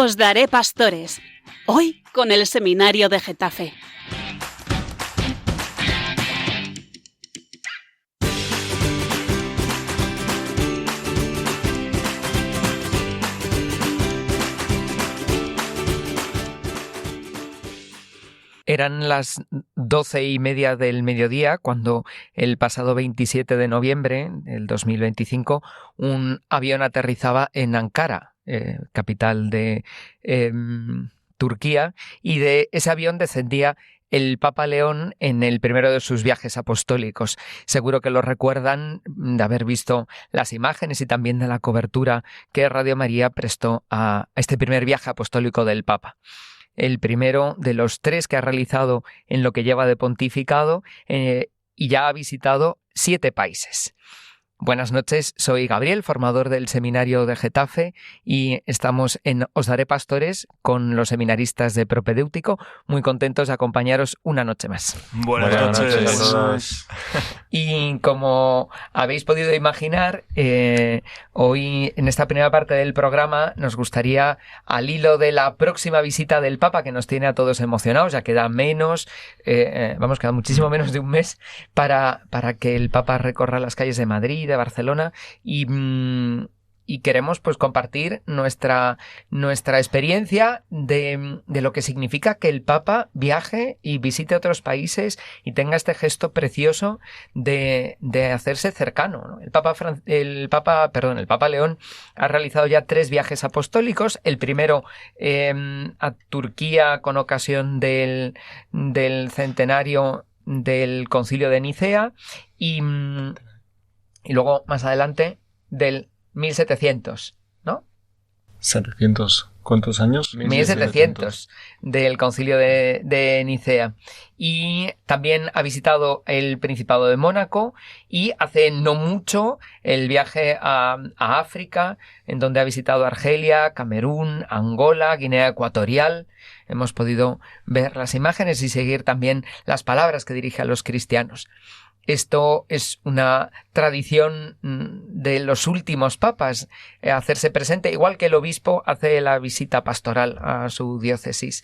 Os daré pastores. Hoy con el Seminario de Getafe. Eran las 12:30 del mediodía cuando el pasado 27 de noviembre del 2025 un avión aterrizaba en Ankara, capital de Turquía, y de ese avión descendía el Papa León en el primero de sus viajes apostólicos. Seguro que lo recuerdan de haber visto las imágenes y también de la cobertura que Radio María prestó a este primer viaje apostólico del Papa. El primero de los 3 que ha realizado en lo que lleva de pontificado, y ya ha visitado 7 países. Buenas noches, soy Gabriel, formador del Seminario de Getafe, y estamos en Os daré pastores con los seminaristas de Propedéutico, muy contentos de acompañaros una noche más. Buenas noches a todos. Y como habéis podido imaginar, hoy en esta primera parte del programa nos gustaría, al hilo de la próxima visita del Papa, que nos tiene a todos emocionados, ya queda queda muchísimo menos de un mes para que el Papa recorra las calles de Madrid, de Barcelona, y queremos pues compartir nuestra experiencia de lo que significa que el Papa viaje y visite otros países y tenga este gesto precioso de hacerse cercano, ¿no? El Papa León ha realizado ya 3 viajes apostólicos. El primero a Turquía con ocasión del centenario del Concilio de Nicea y luego más adelante del 1700, ¿no? 700, ¿cuántos años? 1700 del Concilio de Nicea. Y también ha visitado el Principado de Mónaco y hace no mucho el viaje a África, en donde ha visitado Argelia, Camerún, Angola, Guinea Ecuatorial. Hemos podido ver las imágenes y seguir también las palabras que dirige a los cristianos. Esto es una tradición de los últimos papas, hacerse presente, igual que el obispo hace la visita pastoral a su diócesis.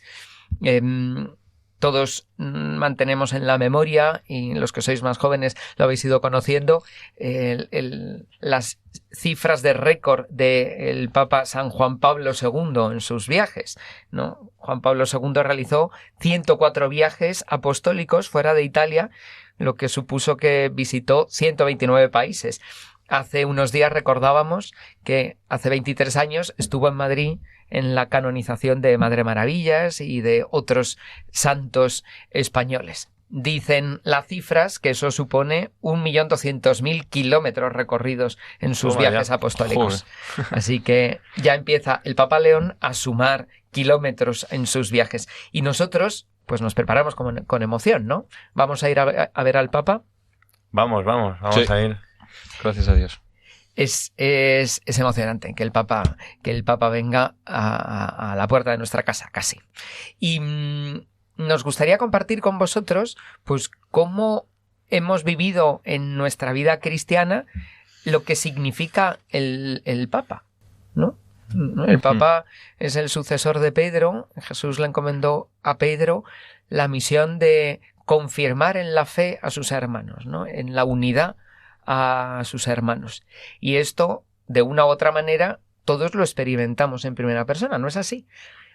Todos mantenemos en la memoria, y los que sois más jóvenes lo habéis ido conociendo, las cifras de récord del Papa San Juan Pablo II en sus viajes, ¿no? Juan Pablo II realizó 104 viajes apostólicos fuera de Italia, lo que supuso que visitó 129 países. Hace unos días recordábamos que hace 23 años estuvo en Madrid en la canonización de Madre Maravillas y de otros santos españoles. Dicen las cifras que eso supone 1.200.000 kilómetros recorridos en sus viajes apostólicos. Joder. Así que ya empieza el Papa León a sumar kilómetros en sus viajes. Y nosotros pues nos preparamos con emoción, ¿no? ¿Vamos a ir a ver al Papa? Vamos Sí. a ir. Gracias a Dios. Es emocionante que el Papa venga a la puerta de nuestra casa, casi. Y nos gustaría compartir con vosotros pues cómo hemos vivido en nuestra vida cristiana lo que significa el Papa, ¿no? El Papa es el sucesor de Pedro. Jesús le encomendó a Pedro la misión de confirmar en la fe a sus hermanos, ¿no? En la unidad a sus hermanos. Y esto, de una u otra manera, todos lo experimentamos en primera persona, ¿no es así?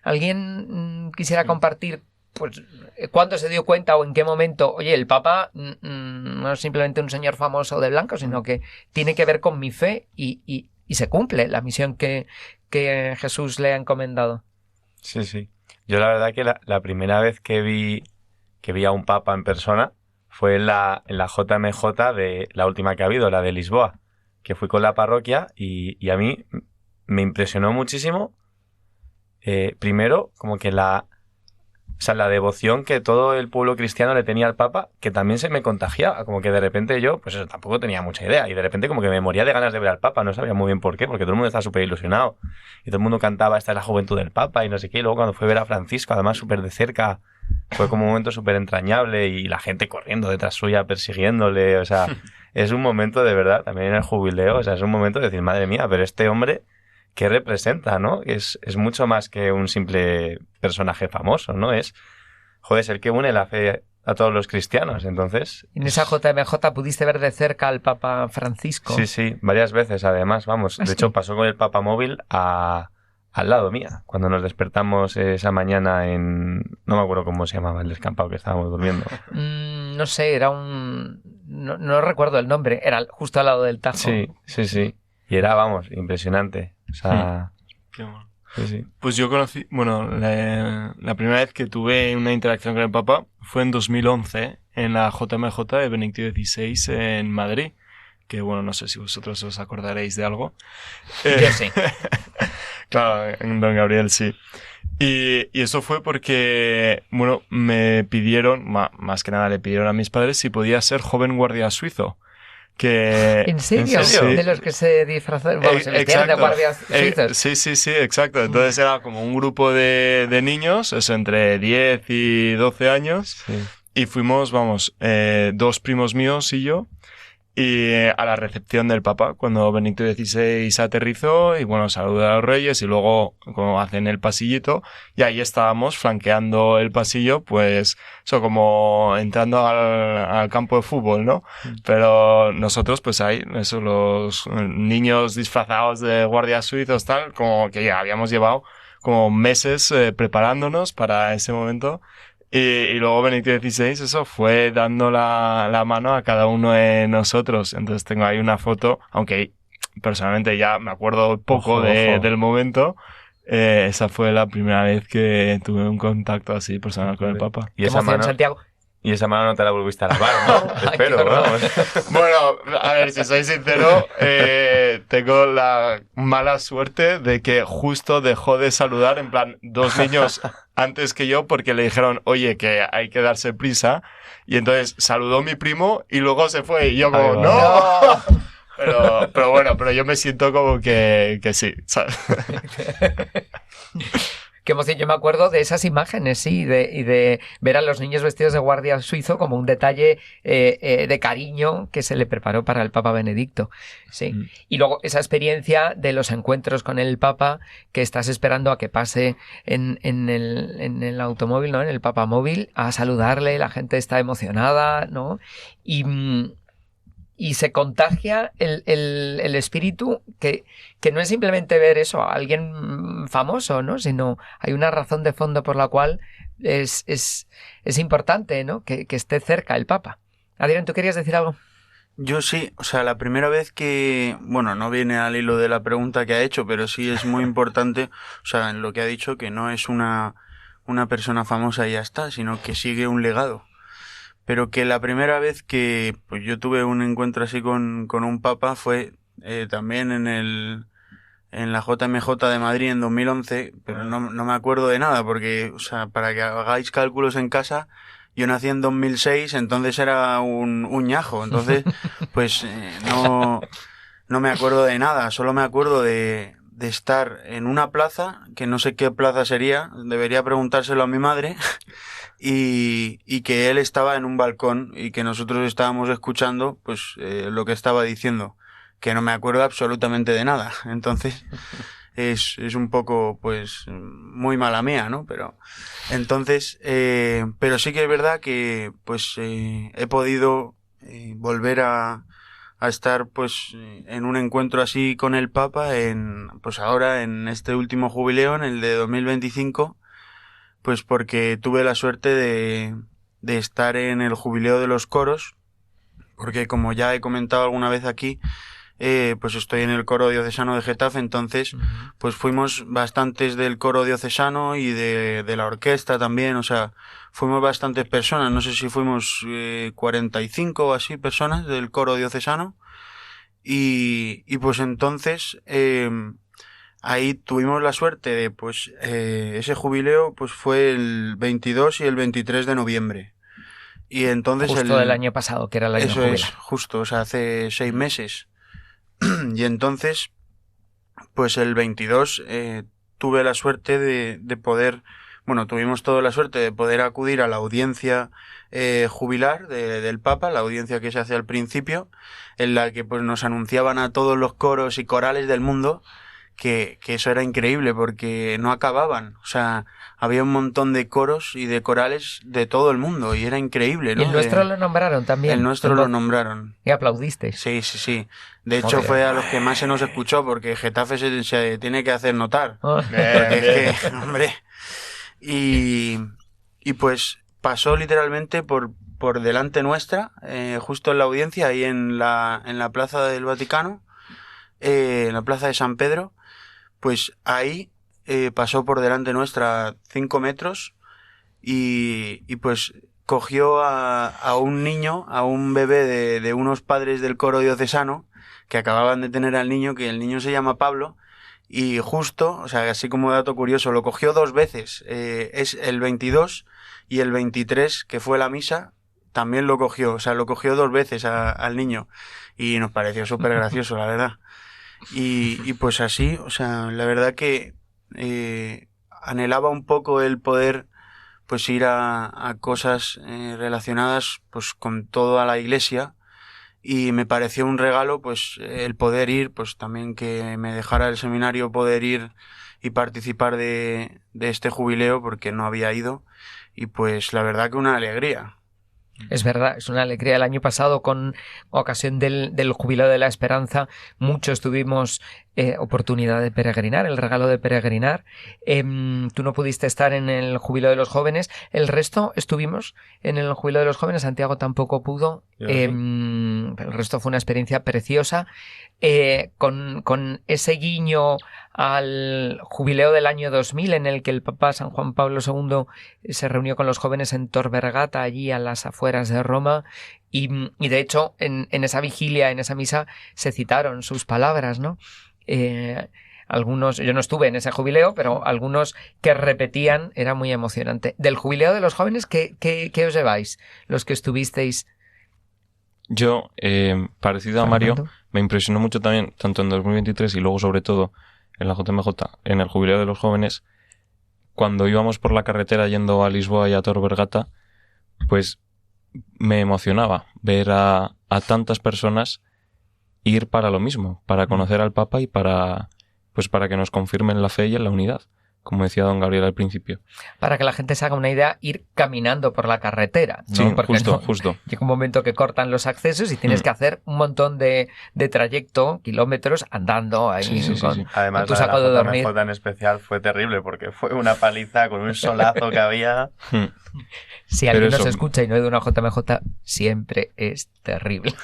¿Alguien quisiera compartir pues cuándo se dio cuenta o en qué momento, oye, el Papa no es simplemente un señor famoso de blanco, sino que tiene que ver con mi fe y se cumple la misión que Jesús le ha encomendado? Sí. Yo la verdad que la primera vez que vi a un papa en persona fue en la JMJ de la última que ha habido, la de Lisboa, que fui con la parroquia y a mí me impresionó muchísimo, primero, como que la devoción que todo el pueblo cristiano le tenía al Papa, que también se me contagiaba, como que de repente yo, pues eso, tampoco tenía mucha idea, y de repente como que me moría de ganas de ver al Papa, no sabía muy bien por qué, porque todo el mundo estaba súper ilusionado, y todo el mundo cantaba esta es la juventud del Papa, y no sé qué, y luego cuando fue a ver a Francisco, además súper de cerca, fue como un momento súper entrañable, y la gente corriendo detrás suya, persiguiéndole, o sea, es un momento de verdad, también en el jubileo, o sea, es un momento de decir, madre mía, pero este hombre qué representa, ¿no? Es mucho más que un simple personaje famoso, ¿no? Es el que une la fe a todos los cristianos, entonces... En esa JMJ pudiste ver de cerca al Papa Francisco. Sí, varias veces además, vamos. De hecho, pasó con el Papa móvil al lado mía, cuando nos despertamos esa mañana no me acuerdo cómo se llamaba el descampado que estábamos durmiendo. No sé, era no recuerdo el nombre, era justo al lado del Tajo. Sí. Y era, vamos, impresionante. O sea... Qué bueno. Sí. Pues yo conocí, la primera vez que tuve una interacción con el Papa fue en 2011 en la JMJ de Benedicto XVI en Madrid, que no sé si vosotros os acordaréis de algo. Yo sí. Claro, don Gabriel sí. Y eso fue porque, me pidieron, más que nada le pidieron a mis padres si podía ser joven guardia suizo. ¿En serio? Sí. De los que se disfrazaron, se vestían de guardias suizos. Sí, exacto. Entonces era como un grupo de niños, eso entre 10 y 12 años, Sí. y fuimos, 2 primos míos y yo, y a la recepción del Papa, cuando Benedicto XVI aterrizó, y saluda a los reyes, y luego como hacen el pasillito, y ahí estábamos flanqueando el pasillo, pues eso como entrando al campo de fútbol, ¿no? Pero nosotros pues ahí, eso, los niños disfrazados de guardias suizos, tal, como que ya habíamos llevado como meses preparándonos para ese momento. Y luego Benedicto XVI, eso, fue dando la mano a cada uno de nosotros. Entonces tengo ahí una foto, aunque personalmente ya me acuerdo poco del momento. Esa fue la primera vez que tuve un contacto así personal con el Papa. Y esa mano, Santiago. Y esa mano no te la volviste a lavar, ¿no? Espero, vamos. A ver, si soy sincero, tengo la mala suerte de que justo dejó de saludar, en plan, 2 niños antes que yo, porque le dijeron, oye, que hay que darse prisa. Y entonces saludó mi primo y luego se fue. Y yo como, ¡no! Pero yo me siento como que sí, ¿sabes? Qué emoción. Yo me acuerdo de esas imágenes, sí, y de ver a los niños vestidos de guardia suizo como un detalle de cariño que se le preparó para el Papa Benedicto. Sí. Y luego esa experiencia de los encuentros con el Papa, que estás esperando a que pase en el automóvil, ¿no? En el Papa móvil, a saludarle, la gente está emocionada, ¿no? Y se contagia el espíritu que no es simplemente ver eso a alguien famoso, ¿no? Sino hay una razón de fondo por la cual es importante, ¿no? Que esté cerca el Papa. Adrián, ¿tú querías decir algo? Yo sí, o sea, la primera vez que, no viene al hilo de la pregunta que ha hecho, pero sí es muy importante, o sea, en lo que ha dicho, que no es una persona famosa y ya está, sino que sigue un legado. Pero que la primera vez que pues yo tuve un encuentro así con un papa fue también en la JMJ de Madrid en 2011, pero no me acuerdo de nada, porque, o sea, para que hagáis cálculos en casa, yo nací en 2006, entonces era un ñajo, entonces pues no me acuerdo de nada, solo me acuerdo de estar en una plaza, que no sé qué plaza sería, debería preguntárselo a mi madre, y que él estaba en un balcón y que nosotros estábamos escuchando pues lo que estaba diciendo, que no me acuerdo absolutamente de nada. Entonces es un poco pues muy mala mía, ¿no? Pero entonces pero sí que es verdad que pues he podido volver a estar pues en un encuentro así con el Papa pues ahora en este último jubileo, en el de 2025, pues porque tuve la suerte de estar en el jubileo de los coros, porque como ya he comentado alguna vez aquí, pues estoy en el coro diocesano de Getafe, entonces pues fuimos bastantes del coro diocesano y de la orquesta también, o sea, fuimos bastantes personas, no sé si fuimos 45 o así personas del coro diocesano, y pues entonces ahí tuvimos la suerte de, pues, ese jubileo, pues fue el 22 y el 23 de noviembre. Y entonces justo del año pasado, que era el año jubilar. Eso es, justo, o sea, hace 6 meses. Y entonces, pues el 22 tuve la suerte de poder, tuvimos toda la suerte de poder acudir a la audiencia jubilar del Papa, la audiencia que se hace al principio, en la que pues nos anunciaban a todos los coros y corales del mundo que eso era increíble porque no acababan. O sea, había un montón de coros y de corales de todo el mundo y era increíble, ¿no? Y el nuestro lo nombraron también. El nuestro lo nombraron. Y aplaudiste. Sí, sí, sí. De hecho, fue a los que más se nos escuchó porque Getafe se tiene que hacer notar. Porque es que, hombre... Y pues pasó literalmente por delante nuestra, justo en la audiencia, ahí en la plaza del Vaticano, en la plaza de San Pedro, pues ahí pasó por delante nuestra 5 metros y pues cogió a un niño, a un bebé de unos padres del coro diocesano que acababan de tener al niño, que el niño se llama Pablo. Y justo, o sea, así como dato curioso, lo cogió 2 veces. Es el 22 y el 23, que fue la misa, también lo cogió. O sea, lo cogió 2 veces al niño. Y nos pareció súper gracioso, la verdad. Y pues así, o sea, la verdad que anhelaba un poco el poder pues ir a cosas relacionadas pues con toda la iglesia. Y me pareció un regalo, pues, el poder ir, pues también que me dejara el seminario poder ir y participar de este jubileo, porque no había ido. Y pues la verdad que una alegría. Es verdad, es una alegría. El año pasado, con ocasión del Jubileo de la Esperanza, muchos tuvimos oportunidad de peregrinar, el regalo de peregrinar. Tú no pudiste estar en el Jubileo de los Jóvenes, el resto estuvimos en el Jubileo de los Jóvenes, Santiago tampoco pudo. Pero el resto fue una experiencia preciosa, con ese guiño al jubileo del año 2000 en el que el Papa San Juan Pablo II se reunió con los jóvenes en Tor Vergata, allí a las afueras de Roma, y de hecho en esa vigilia, en esa misa, se citaron sus palabras, ¿no? Algunos, yo no estuve en ese jubileo, pero algunos que repetían, era muy emocionante. Del jubileo de los jóvenes, ¿qué os lleváis? Los que estuvisteis. Yo, parecido a Mario, me impresionó mucho también, tanto en 2023 y luego sobre todo en la JMJ, en el Jubileo de los Jóvenes, cuando íbamos por la carretera yendo a Lisboa y a Tor Vergata, pues me emocionaba ver a tantas personas ir para lo mismo, para conocer al Papa y para que nos confirmen la fe y en la unidad, como decía don Gabriel al principio. Para que la gente se haga una idea, ir caminando por la carretera, ¿no? Sí, Porque justo. Llega un momento que cortan los accesos y tienes que hacer un montón de trayecto, kilómetros, andando ahí. Sí. Además, tu saco de dormir. JMJ en especial fue terrible porque fue una paliza con un solazo que había. Si alguien nos escucha y no ha ido a una JMJ, siempre es terrible.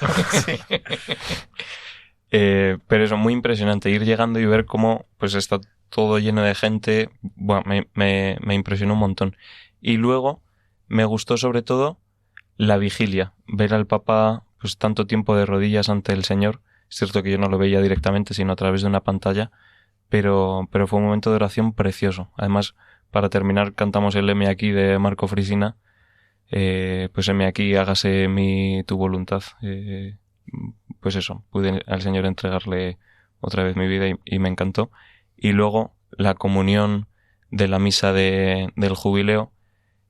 Pero eso, muy impresionante, ir llegando y ver cómo pues está todo lleno de gente. Bueno, me impresionó un montón. Y luego me gustó sobre todo la vigilia, ver al Papa pues tanto tiempo de rodillas ante el Señor. Es cierto que yo no lo veía directamente, sino a través de una pantalla, pero fue un momento de oración precioso. Además, para terminar, cantamos el Heme aquí de Marco Frisina. Pues heme aquí, hágase tu voluntad. Pues eso, pude al Señor entregarle otra vez mi vida y me encantó. Y luego la comunión de la misa del jubileo,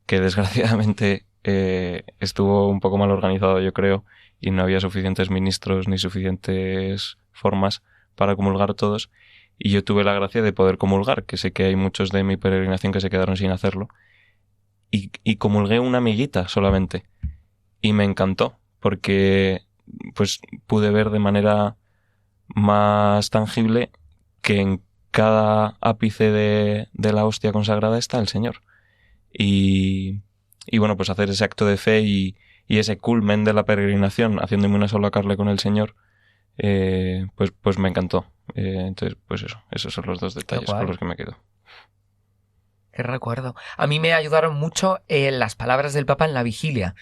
que desgraciadamente estuvo un poco mal organizado, yo creo, y no había suficientes ministros ni suficientes formas para comulgar todos. Y yo tuve la gracia de poder comulgar, que sé que hay muchos de mi peregrinación que se quedaron sin hacerlo. Y comulgué una amiguita solamente. Y me encantó, porque pues pude ver de manera más tangible que en cada ápice de la hostia consagrada está el Señor. Y bueno, pues hacer ese acto de fe y ese culmen de la peregrinación, haciéndome una sola carne con el Señor, pues me encantó. Entonces, pues esos son los 2 detalles con los que me quedo. Qué recuerdo. A mí me ayudaron mucho las palabras del Papa en la vigilia.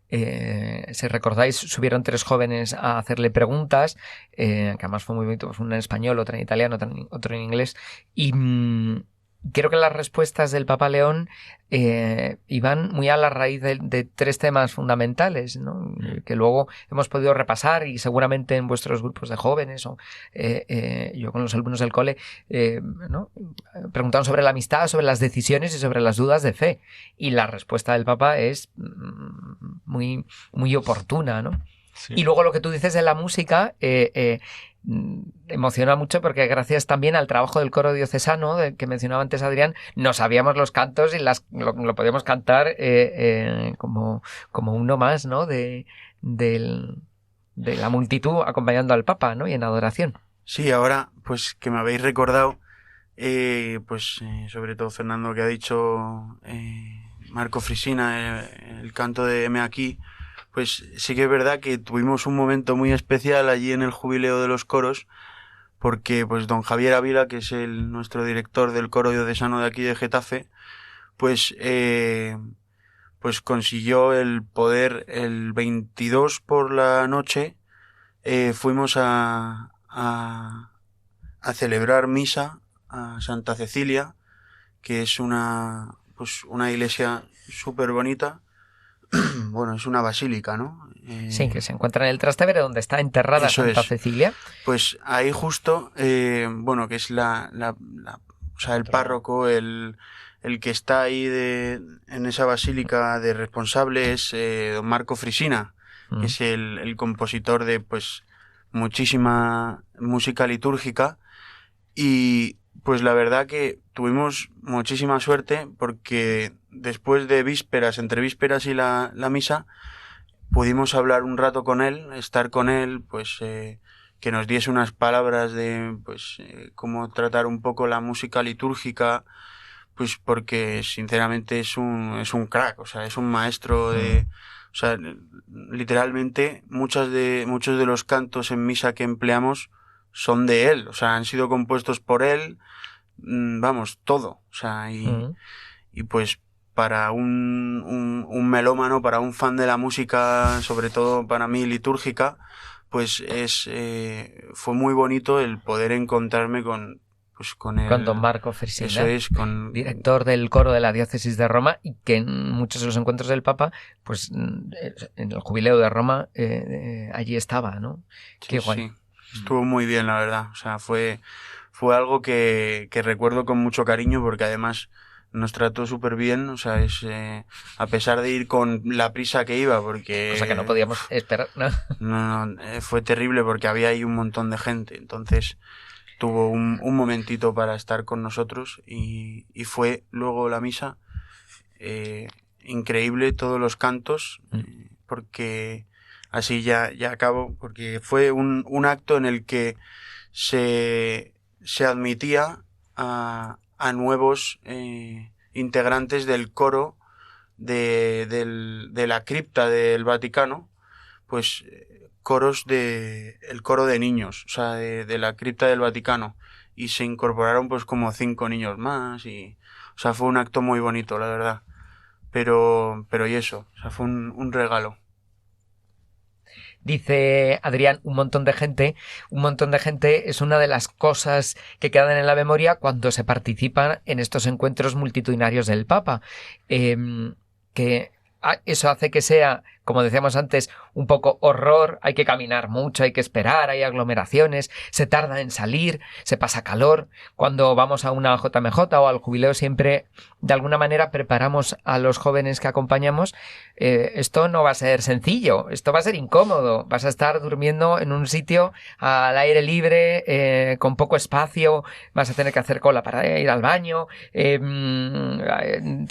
Si recordáis, subieron 3 jóvenes a hacerle preguntas, que además fue muy bonito, una en español, otra en italiano, otra en inglés, y creo que las respuestas del Papa León iban muy a la raíz de 3 temas fundamentales, ¿no? Que luego hemos podido repasar y seguramente en vuestros grupos de jóvenes o yo con los alumnos del cole, ¿no? Preguntaron sobre la amistad, sobre las decisiones y sobre las dudas de fe, y la respuesta del Papa es muy, muy oportuna, ¿no? Sí. Y luego lo que tú dices de la música emociona mucho porque gracias también al trabajo del coro diocesano del que mencionaba antes Adrián, nos sabíamos los cantos y lo podíamos cantar como uno más, ¿no? de la multitud acompañando al Papa, ¿no? Y en adoración. Sí, ahora, pues que me habéis recordado, sobre todo Fernando, que ha dicho Marco Frisina, el canto de Heme aquí, pues sí que es verdad que tuvimos un momento muy especial allí en el jubileo de los coros, porque pues don Javier Ávila, que es nuestro director del coro diocesano de aquí de Getafe, pues consiguió el poder el 22 por la noche, fuimos a celebrar misa a Santa Cecilia, que es una iglesia súper bonita. Bueno, es una basílica, ¿no? Sí, que se encuentra en el Trastevere, donde está enterrada Santa Cecilia. Pues ahí justo, que es el párroco, el que está ahí en esa basílica de responsable es don Marco Frisina, que es el compositor de, pues, muchísima música litúrgica. Y pues la verdad que tuvimos muchísima suerte porque después de vísperas, entre vísperas y la misa, pudimos hablar un rato con él, estar con él, pues que nos diese unas palabras de pues cómo tratar un poco la música litúrgica, pues porque sinceramente es un crack, o sea, es un maestro de... O sea, literalmente muchos de los cantos en misa que empleamos son de él, o sea, han sido compuestos por él, vamos, todo, o sea, y pues para un melómano, para un fan de la música, sobre todo para mí litúrgica, pues fue muy bonito el poder encontrarme con don Marco Frisina, eso es, director del coro de la diócesis de Roma, y que en muchos de los encuentros del Papa, pues en el jubileo de Roma, allí estaba, ¿no? Sí, qué guay. Sí. Estuvo muy bien, la verdad. O sea, fue algo que recuerdo con mucho cariño porque además nos trató súper bien. O sea, a pesar de ir con la prisa que iba, porque... Cosa que no podíamos esperar, ¿no? No, fue terrible porque había ahí un montón de gente. Entonces tuvo un momentito para estar con nosotros y fue luego la misa. Increíble todos los cantos, porque... Así ya acabo, porque fue un acto en el que se admitía a nuevos integrantes del coro de la cripta del Vaticano, pues el coro de niños, o sea, de la cripta del Vaticano, y se incorporaron pues como 5 niños más, y o sea, fue un acto muy bonito, la verdad, pero y eso, o sea, fue un regalo. Dice Adrián, un montón de gente es una de las cosas que quedan en la memoria cuando se participan en estos encuentros multitudinarios del Papa. Que eso hace que sea, como decíamos antes, un poco horror, hay que caminar mucho, hay que esperar, hay aglomeraciones, se tarda en salir, se pasa calor. Cuando vamos a una JMJ o al jubileo siempre, de alguna manera, preparamos a los jóvenes que acompañamos. Esto no va a ser sencillo, esto va a ser incómodo, vas a estar durmiendo en un sitio al aire libre, con poco espacio, vas a tener que hacer cola para ir al baño, te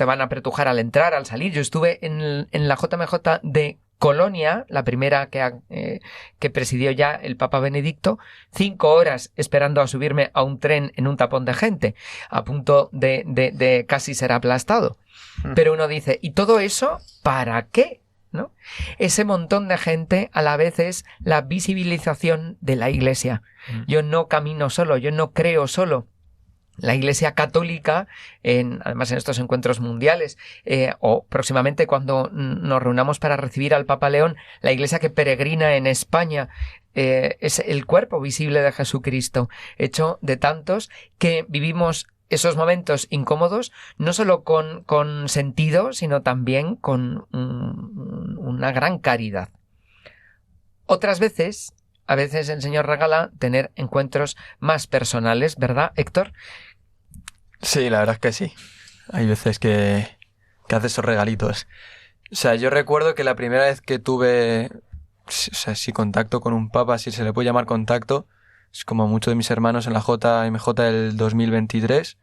van a apretujar al entrar, al salir. Yo estuve en la JMJ de Colonia, la primera que presidió ya el Papa Benedicto, 5 horas esperando a subirme a un tren en un tapón de gente, a punto de casi ser aplastado. Pero uno dice, ¿y todo eso para qué? ¿No? Ese montón de gente a la vez es la visibilización de la Iglesia. Yo no camino solo, yo no creo solo. La Iglesia Católica, además en estos encuentros mundiales, o próximamente cuando nos reunamos para recibir al Papa León, la Iglesia que peregrina en España, es el cuerpo visible de Jesucristo, hecho de tantos que vivimos esos momentos incómodos, no solo con sentido, sino también con una gran caridad. Otras veces, a veces el Señor regala tener encuentros más personales, ¿verdad, Héctor? Sí, la verdad es que sí. Hay veces que hace esos regalitos. O sea, yo recuerdo que la primera vez que tuve o sea, si contacto con un papa, si se le puede llamar contacto, es como muchos de mis hermanos en la JMJ del 2023.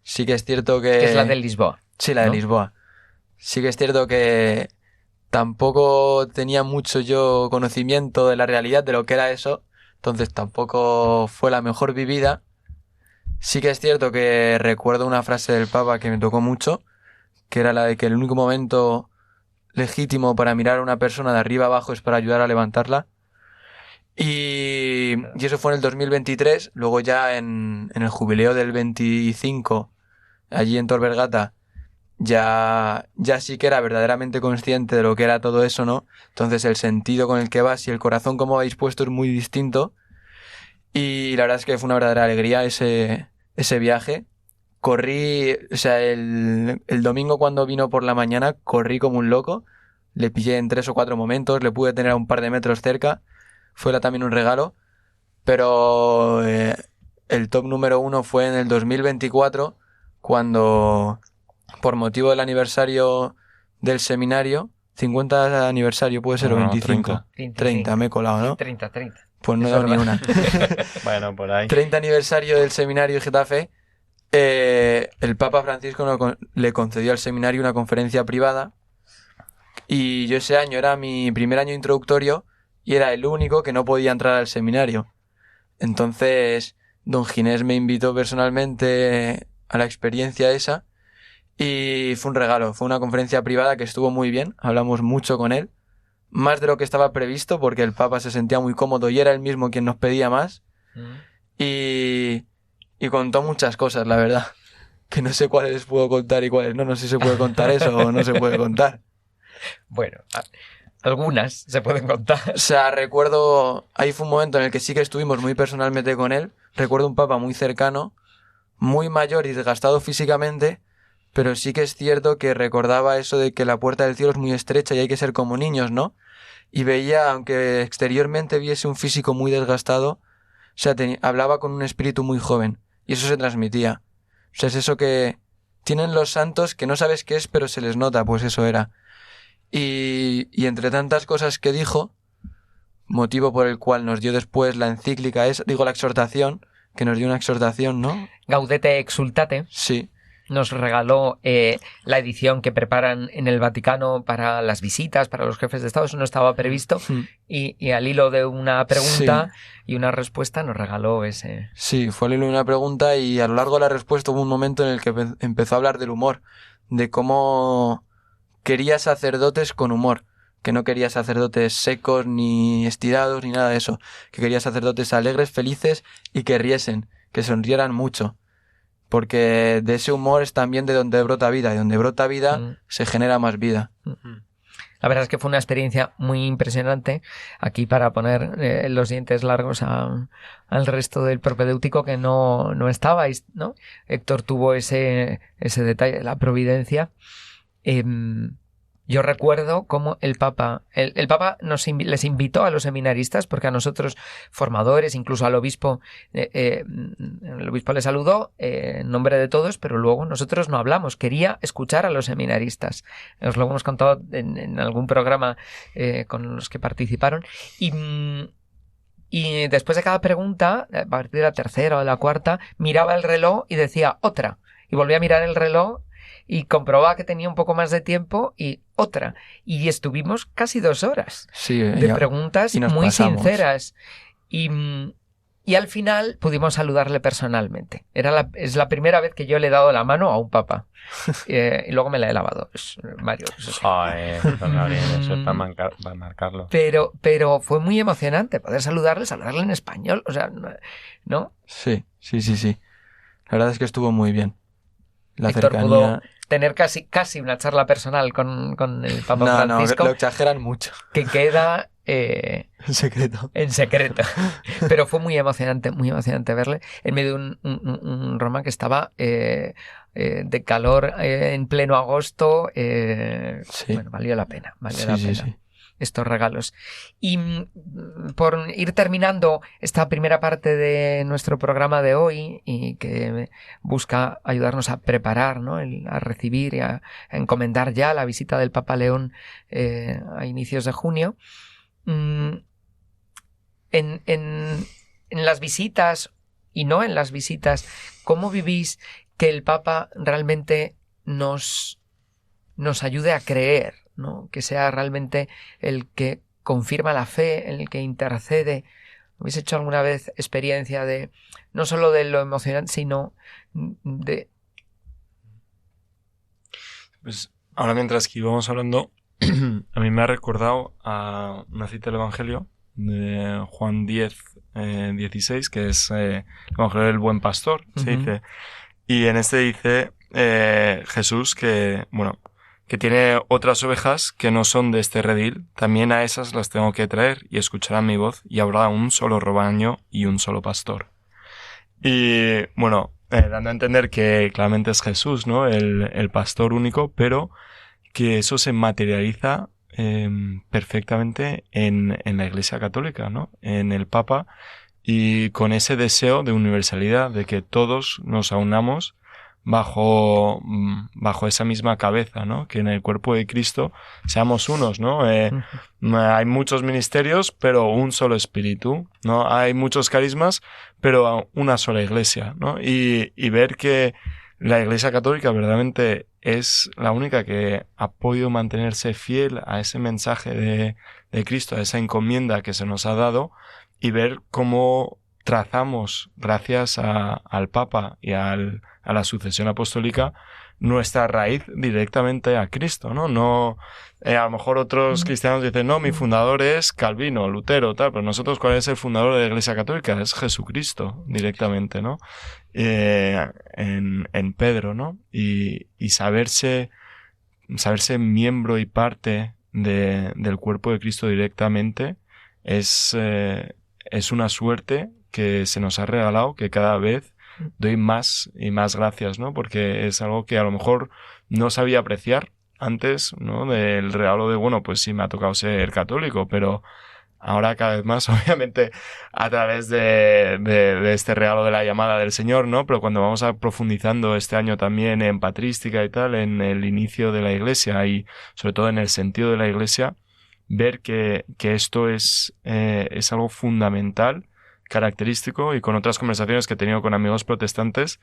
Sí que es cierto que... Que es la de Lisboa. Sí, la de ¿no? Lisboa. Sí que es cierto que tampoco tenía mucho yo conocimiento de la realidad de lo que era eso, entonces tampoco fue la mejor vivida. Sí que es cierto que recuerdo una frase del Papa que me tocó mucho, que era la de que el único momento legítimo para mirar a una persona de arriba abajo es para ayudar a levantarla. Y eso fue en el 2023, luego ya en el jubileo del 25, allí en Tor Vergata, ya sí que era verdaderamente consciente de lo que era todo eso, ¿no? Entonces el sentido con el que vas y el corazón como habéis puesto es muy distinto. Y la verdad es que fue una verdadera alegría ese viaje. Corrí, o sea, el domingo cuando vino por la mañana, corrí como un loco. Le pillé en 3 o 4 momentos, le pude tener a un par de metros cerca. Fue también un regalo. Pero el top número 1 fue en el 2024, cuando, por motivo del aniversario del seminario, 50 aniversario puede ser, o 25. 30, me he colado, ¿no? 30. Pues no he Es dado ni verdad. una. Bueno, por ahí. 30 aniversario del seminario de Getafe, el Papa Francisco le concedió al seminario una conferencia privada, y yo ese año era mi primer año introductorio y era el único que no podía entrar al seminario. Entonces, don Ginés me invitó personalmente a la experiencia esa y fue un regalo. Fue una conferencia privada que estuvo muy bien, hablamos mucho con él, más de lo que estaba previsto, porque el Papa se sentía muy cómodo y era él mismo quien nos pedía más. Y contó muchas cosas, la verdad, que no sé cuáles puedo contar y cuáles no. No sé si se puede contar eso o no se puede contar. Bueno, algunas se pueden contar. O sea, recuerdo, ahí fue un momento en el que sí que estuvimos muy personalmente con él. Recuerdo un Papa muy cercano, muy mayor y desgastado físicamente, pero sí que es cierto que recordaba eso de que la puerta del cielo es muy estrecha y hay que ser como niños, ¿no? Y veía, aunque exteriormente viese un físico muy desgastado, o sea, hablaba con un espíritu muy joven, y eso se transmitía. O sea, es eso que tienen los santos que no sabes qué es, pero se les nota, pues eso era. Y entre tantas cosas que dijo, motivo por el cual nos dio después la encíclica, la exhortación, que nos dio una exhortación, ¿no? Gaudete Exultate. Sí. Nos regaló la edición que preparan en el Vaticano para las visitas, para los jefes de Estado. Eso no estaba previsto. Y al hilo de una pregunta y una respuesta nos regaló ese... Sí, fue al hilo de una pregunta y a lo largo de la respuesta hubo un momento en el que empezó a hablar del humor, de cómo quería sacerdotes con humor, que no quería sacerdotes secos ni estirados ni nada de eso, que quería sacerdotes alegres, felices y que riesen, que sonrieran mucho. Porque de ese humor es también de donde brota vida, y donde brota vida se genera más vida. La verdad es que fue una experiencia muy impresionante. Aquí para poner los dientes largos al resto del propedéutico que no estabais, ¿no? Héctor tuvo ese detalle de la providencia. Yo recuerdo cómo el Papa les invitó a los seminaristas, porque a nosotros, formadores, incluso al obispo, el obispo le saludó en nombre de todos, pero luego nosotros no hablamos. Quería escuchar a los seminaristas. Os lo hemos contado en algún programa con los que participaron. Y después de cada pregunta, a partir de la tercera o de la cuarta, miraba el reloj y decía otra. Y volvía a mirar el reloj y comprobaba que tenía un poco más de tiempo y otra. Y estuvimos casi 2 horas de preguntas muy sinceras. Y al final pudimos saludarle personalmente. Es la primera vez que yo le he dado la mano a un papa. Y luego me la he lavado, Mario. Eso sí. Don Gabriel, eso es para marcarlo. Pero fue muy emocionante poder saludarle en español. O sea, ¿no? Sí. La verdad es que estuvo muy bien. La Héctor cercanía... pudo tener casi una charla personal con el Papa Francisco. No, lo exageran mucho. Que queda en secreto. En secreto. Pero fue muy emocionante verle en medio de un Roma que estaba de calor en pleno agosto. Bueno, valió la pena. Sí. Estos regalos. Y por ir terminando esta primera parte de nuestro programa de hoy, y que busca ayudarnos a preparar, ¿no? A recibir y a encomendar ya la visita del Papa León a inicios de junio, en las visitas y no en las visitas, ¿cómo vivís que el Papa realmente nos ayude a creer, ¿no? Que sea realmente el que confirma la fe, el que intercede? ¿Habéis hecho alguna vez experiencia de no solo de lo emocionante, sino de... Pues ahora mientras que íbamos hablando, a mí me ha recordado a una cita del Evangelio de Juan 10, 16, que es el Evangelio del Buen Pastor, se dice. Y en este dice Jesús que tiene otras ovejas que no son de este redil, también a esas las tengo que traer y escucharán mi voz y habrá un solo rebaño y un solo pastor. Y dando a entender que claramente es Jesús, ¿no? El pastor único, pero que eso se materializa perfectamente en la Iglesia Católica, ¿no? En el Papa, y con ese deseo de universalidad, de que todos nos aunamos bajo esa misma cabeza, ¿no? Que en el cuerpo de Cristo seamos unos, ¿no? Hay muchos ministerios, pero un solo espíritu, ¿no? Hay muchos carismas, pero una sola iglesia, ¿no? Y ver que la Iglesia Católica verdaderamente es la única que ha podido mantenerse fiel a ese mensaje de Cristo, a esa encomienda que se nos ha dado, y ver cómo trazamos, gracias al Papa y a la sucesión apostólica, nuestra raíz directamente a Cristo, ¿no? No, a lo mejor otros cristianos dicen, no, mi fundador es Calvino, Lutero, tal, pero nosotros, ¿cuál es el fundador de la Iglesia Católica? Es Jesucristo, directamente, ¿no? En Pedro, ¿no? Y saberse miembro y parte del cuerpo de Cristo directamente es una suerte que se nos ha regalado, que cada vez doy más y más gracias, ¿no? Porque es algo que a lo mejor no sabía apreciar antes, ¿no? Del regalo de, pues sí, me ha tocado ser católico, pero ahora cada vez más, obviamente, a través de este regalo de la llamada del Señor, ¿no? Pero cuando vamos profundizando este año también en patrística y tal, en el inicio de la Iglesia y sobre todo en el sentido de la Iglesia, ver que esto es algo fundamental, característico, y con otras conversaciones que he tenido con amigos protestantes,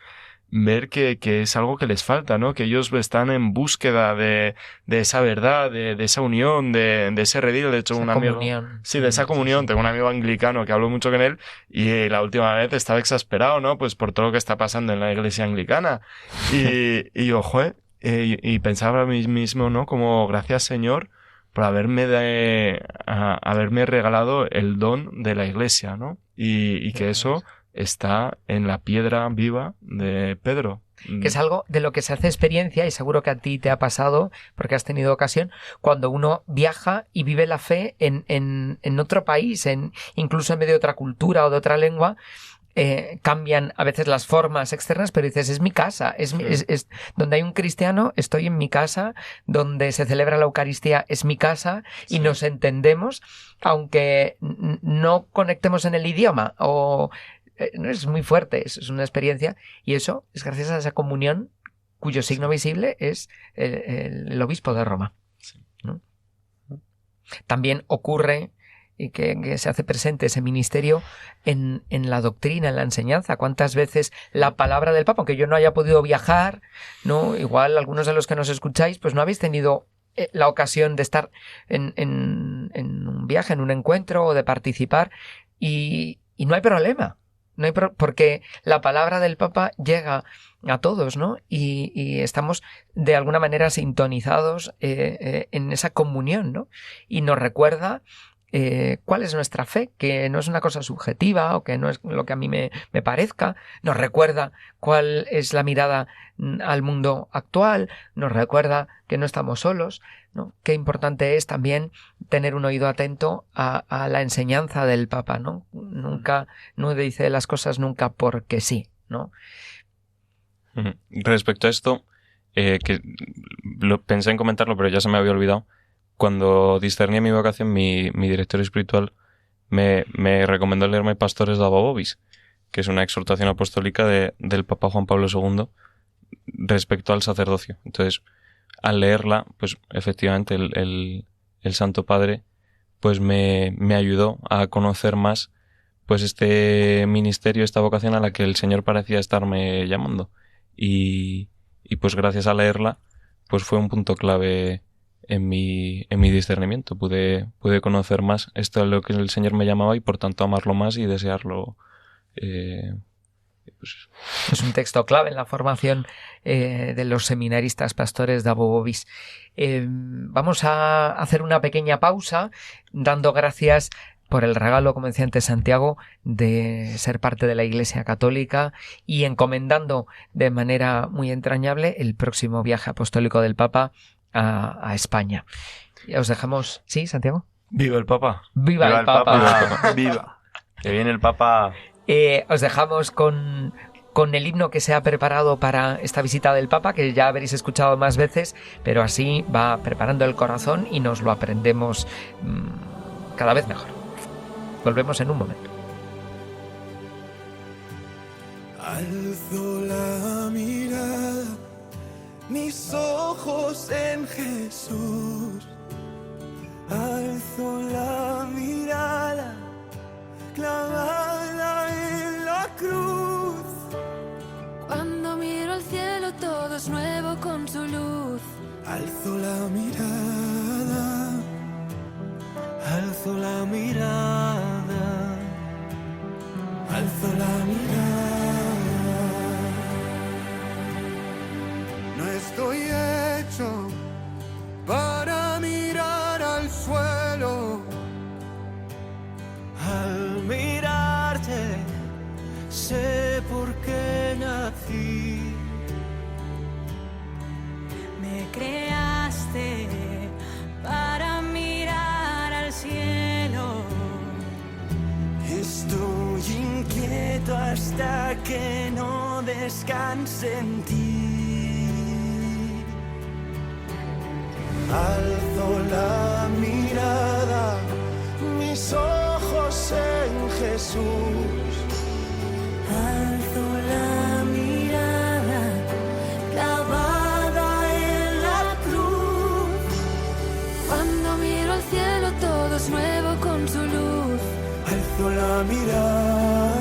ver que es algo que les falta, ¿no? Que ellos están en búsqueda de esa verdad, de esa unión, de ese redil. De hecho, un amigo... comunión. Sí, de esa comunión. Tengo un amigo anglicano que hablo mucho con él y la última vez estaba exasperado, ¿no? Pues por todo lo que está pasando en la iglesia anglicana. Y ojo, y pensaba a mí mismo, ¿no? Como gracias, Señor, por haberme regalado el don de la iglesia, ¿no? Y que eso está en la piedra viva de Pedro. Que es algo de lo que se hace experiencia, y seguro que a ti te ha pasado, porque has tenido ocasión, cuando uno viaja y vive la fe en otro país, incluso en medio de otra cultura o de otra lengua. Cambian a veces las formas externas, pero dices, es mi casa, es donde hay un cristiano, estoy en mi casa, donde se celebra la Eucaristía, es mi casa, y nos entendemos, aunque no conectemos en el idioma, no es muy fuerte, es una experiencia, y eso es gracias a esa comunión cuyo signo visible es el obispo de Roma, ¿no? También ocurre y que se hace presente ese ministerio en la doctrina, en la enseñanza. ¿Cuántas veces la palabra del Papa, aunque yo no haya podido viajar, ¿no? Igual algunos de los que nos escucháis, pues no habéis tenido la ocasión de estar en un viaje, en un encuentro, o de participar, y no hay problema. Porque la palabra del Papa llega a todos, ¿no? Y estamos de alguna manera sintonizados en esa comunión, ¿no? Y nos recuerda cuál es nuestra fe, que no es una cosa subjetiva o que no es lo que a mí me parezca. Nos recuerda cuál es la mirada al mundo actual, nos recuerda que no estamos solos, ¿no? Qué importante es también tener un oído atento a la enseñanza del Papa, ¿no? No dice las cosas nunca porque sí, ¿no? Respecto a esto, que pensé en comentarlo, pero ya se me había olvidado. Cuando discernía mi vocación, mi director espiritual me recomendó leerme Pastores Dabo Vobis, que es una exhortación apostólica del Papa Juan Pablo II respecto al sacerdocio. Entonces, al leerla, pues efectivamente el Santo Padre pues me ayudó a conocer más pues este ministerio, esta vocación a la que el Señor parecía estarme llamando. Y pues gracias a leerla, pues fue un punto clave en mi discernimiento. Pude conocer más esto de lo que el Señor me llamaba y por tanto amarlo más y desearlo. Pues. Es un texto clave en la formación de los seminaristas pastores de Abobobis. Vamos a hacer una pequeña pausa dando gracias por el regalo, como decía antes Santiago, de ser parte de la Iglesia Católica y encomendando de manera muy entrañable el próximo viaje apostólico del Papa a España. Ya os dejamos... ¿Sí, Santiago? ¡Viva el Papa! ¡Viva el Papa! ¡Viva! Que viene el Papa. Os dejamos con el himno que se ha preparado para esta visita del Papa, que ya habréis escuchado más veces, pero así va preparando el corazón y nos lo aprendemos cada vez mejor. Volvemos en un momento. Alzo la mirada, mis ojos en Jesús. Alzo la mirada, clavada en la cruz. Cuando miro al cielo todo es nuevo con su luz. Alzo la mirada, alzo la mirada, alzo la mirada. No estoy hecho para mirar al suelo. Al mirarte sé por qué nací. Me creaste para mirar al cielo. Estoy inquieto hasta que no descanse en ti. Alzo la mirada, mis ojos en Jesús. Alzo la mirada, clavada en la cruz. Cuando miro al cielo todo es nuevo con su luz. Alzo la mirada,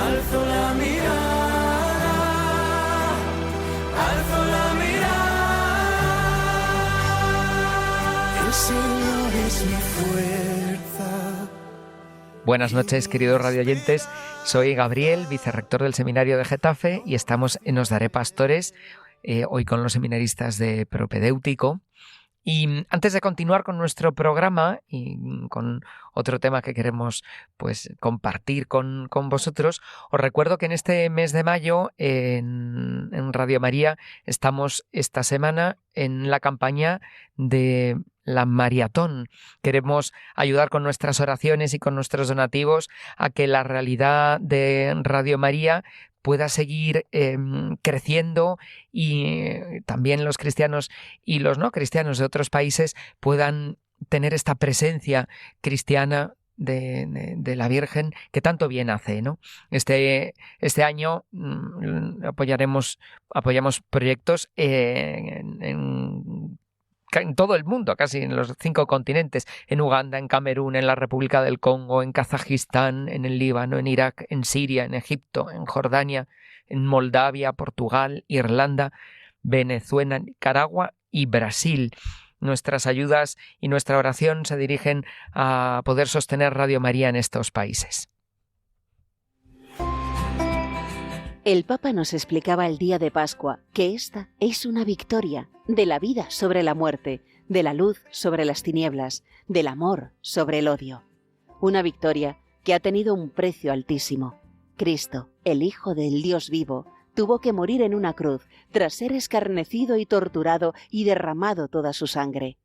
alzo la mirada, alzo la mirada. El Señor es mi fuerza. Buenas noches, queridos radioyentes. Soy Gabriel, vicerrector del Seminario de Getafe, y estamos en Os Daré Pastores, hoy con los seminaristas de Propedéutico. Y antes de continuar con nuestro programa y con otro tema que queremos pues compartir con vosotros, os recuerdo que en este mes de mayo en Radio María estamos esta semana en la campaña de la maratón. Queremos ayudar con nuestras oraciones y con nuestros donativos a que la realidad de Radio María pueda seguir creciendo y también los cristianos y los no cristianos de otros países puedan tener esta presencia cristiana de la Virgen que tanto bien hace, ¿no? Este año apoyamos proyectos en todo el mundo, casi en los 5 continentes, en Uganda, en Camerún, en la República del Congo, en Kazajistán, en el Líbano, en Irak, en Siria, en Egipto, en Jordania, en Moldavia, Portugal, Irlanda, Venezuela, Nicaragua y Brasil. Nuestras ayudas y nuestra oración se dirigen a poder sostener Radio María en estos países. El Papa nos explicaba el día de Pascua que esta es una victoria de la vida sobre la muerte, de la luz sobre las tinieblas, del amor sobre el odio. Una victoria que ha tenido un precio altísimo. Cristo, el Hijo del Dios vivo, tuvo que morir en una cruz tras ser escarnecido y torturado y derramado toda su sangre.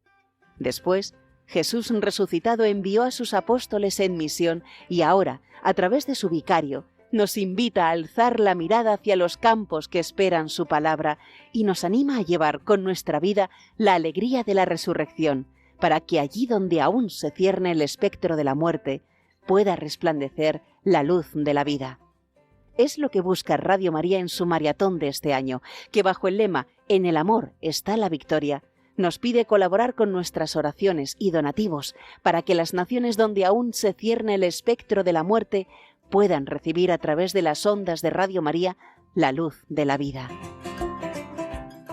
Después, Jesús resucitado envió a sus apóstoles en misión y ahora, a través de su vicario, nos invita a alzar la mirada hacia los campos que esperan su palabra y nos anima a llevar con nuestra vida la alegría de la resurrección, para que allí donde aún se cierne el espectro de la muerte, pueda resplandecer la luz de la vida. Es lo que busca Radio María en su maratón de este año, que bajo el lema «En el amor está la victoria», Nos pide colaborar con nuestras oraciones y donativos para que las naciones donde aún se cierne el espectro de la muerte puedan recibir a través de las ondas de Radio María la luz de la vida.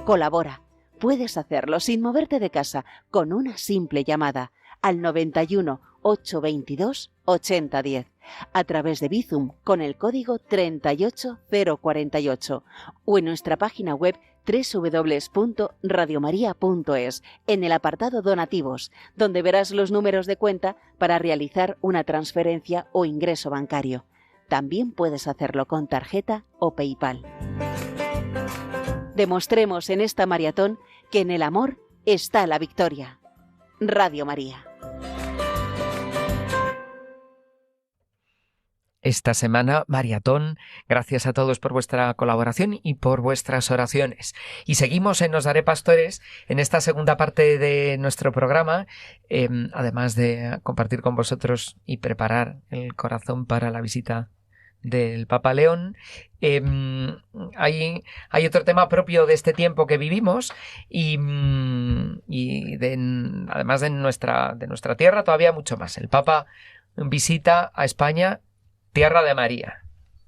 Colabora. Puedes hacerlo sin moverte de casa con una simple llamada al 91 822 8010 a través de Bizum con el código 38048 o en nuestra página web www.radiomaria.es en el apartado Donativos, donde verás los números de cuenta para realizar una transferencia o ingreso bancario. También puedes hacerlo con tarjeta o PayPal. Demostremos en esta maratón que en el amor está la victoria. Radio María. Esta semana, maratón, gracias a todos por vuestra colaboración y por vuestras oraciones. Y seguimos en Os Daré Pastores, en esta segunda parte de nuestro programa, además de compartir con vosotros y preparar el corazón para la visita del Papa León. Hay otro tema propio de este tiempo que vivimos además de nuestra tierra, todavía mucho más. El Papa visita a España, tierra de María,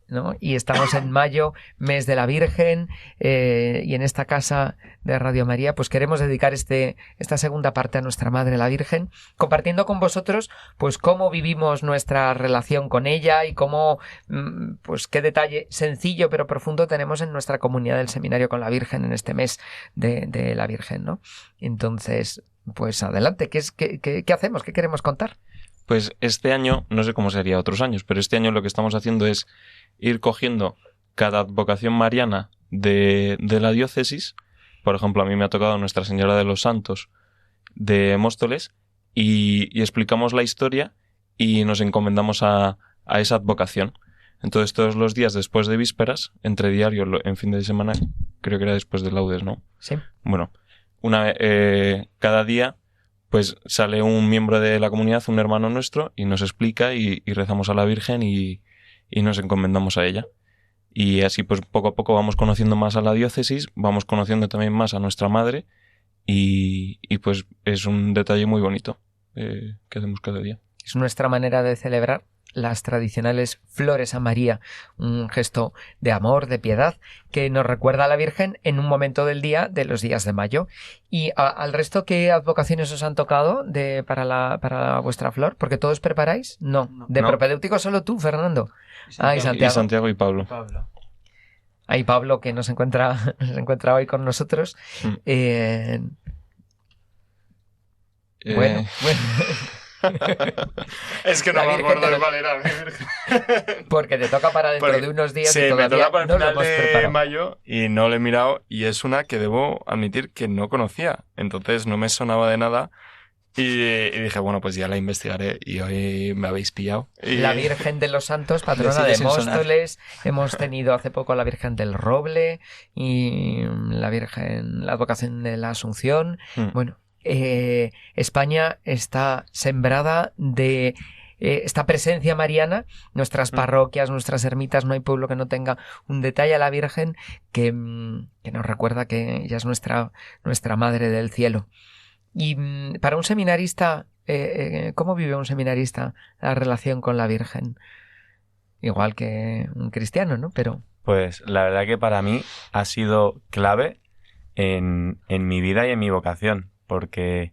¿no? Y estamos en mayo, mes de la Virgen, y en esta casa de Radio María pues queremos dedicar esta segunda parte a nuestra Madre la Virgen, compartiendo con vosotros pues cómo vivimos nuestra relación con ella y cómo, pues qué detalle sencillo pero profundo tenemos en nuestra comunidad del Seminario con la Virgen en este mes de la Virgen, ¿no? Entonces, pues adelante, ¿qué hacemos? ¿Qué queremos contar? Pues este año, no sé cómo sería otros años, pero este año lo que estamos haciendo es ir cogiendo cada advocación mariana de la diócesis. Por ejemplo, a mí me ha tocado Nuestra Señora de los Santos de Móstoles y explicamos la historia y nos encomendamos a esa advocación. Entonces, todos los días después de vísperas, entre diario, en fin de semana, creo que era después de laudes, ¿no? Sí. Bueno, cada día pues sale un miembro de la comunidad, un hermano nuestro, y nos explica y rezamos a la Virgen y nos encomendamos a ella. Y así pues poco a poco vamos conociendo más a la diócesis, vamos conociendo también más a nuestra madre y pues es un detalle muy bonito que hacemos cada día. Es nuestra manera de celebrar las tradicionales flores a María, un gesto de amor, de piedad, que nos recuerda a la Virgen en un momento del día de los días de mayo. Y al resto, ¿qué advocaciones os han tocado para vuestra flor? ¿Porque todos preparáis? No. ¿De propedéutico solo tú, Fernando? Y Santiago y Pablo. Ahí Pablo, que se encuentra hoy con nosotros. Bueno. Es que no me acuerdo de cuál era. Porque te toca para dentro de unos días sí, y todavía me toca para el no lo final hemos de preparado. mayo y no lo he mirado y es una que debo admitir que no conocía. Entonces no me sonaba de nada y dije, bueno, pues ya la investigaré y hoy me habéis pillado. La Virgen de los Santos, patrona de Móstoles. Hemos tenido hace poco la Virgen del Roble y la advocación de la Asunción. Bueno, España está sembrada de esta presencia mariana, nuestras parroquias, nuestras ermitas, no hay pueblo que no tenga un detalle a la Virgen que nos recuerda que ella es nuestra Madre del Cielo. Y para un seminarista, ¿cómo vive un seminarista la relación con la Virgen? Igual que un cristiano, ¿no? Pero pues la verdad que para mí ha sido clave en mi vida y en mi vocación. Porque